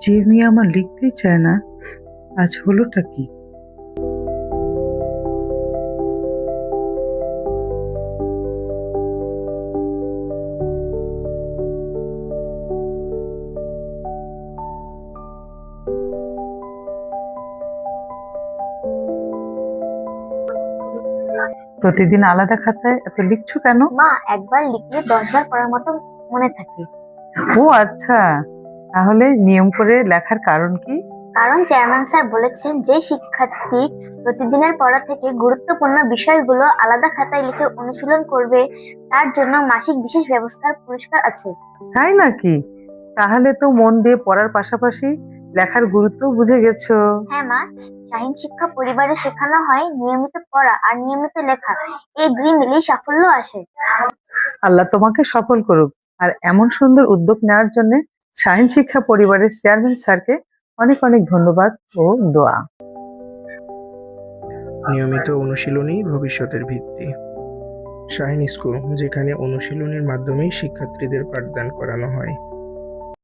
যে মেয়ে আমার লিখতেই চায় না, আজ হলোটা কি? প্রতিদিন আলাদা খাতায় এত লিখছো কেন? মা, একবার লিখলে 10 বার পড়ার মতো মনে থাকে। ও আচ্ছা, তাহলে নিয়ম করে লেখার কারণ কি? কারণ চেয়ারম্যান স্যার বলেছেন, যে শিক্ষার্থী প্রতিদিনের পড়া থেকে গুরুত্বপূর্ণ বিষয়গুলো আলাদা খাতায় লিখে অনুশীলন করবে, তার জন্য মাসিক বিশেষ ব্যবস্থার পুরস্কার আছে। তাই নাকি? তাহলে তো মন দিয়ে পড়ার পাশাপাশি লেখার গুরুত্ব বুঝে গেছো। হ্যাঁ মা, শাহীন শিক্ষা পরিবারে শেখানো হয় নিয়মিত পড়া আর নিয়মিত লেখা, এই দুই মিলেই সাফল্য আসে। আল্লাহ তোমাকে সফল করুক। আর এমন সুন্দর উদ্যোগ নেওয়ার জন্য শাহীন শিক্ষা পরিবারের চেয়ারম্যান স্যারকে অনেক অনেক ধন্যবাদ ও দোয়া। নিয়মিত অনুশীলনই ভবিষ্যতের ভিত্তি। শাহীন স্কুল, যেখানে অনুশীলনের মাধ্যমেই শিক্ষার্থীদের পাঠদান করানো হয়।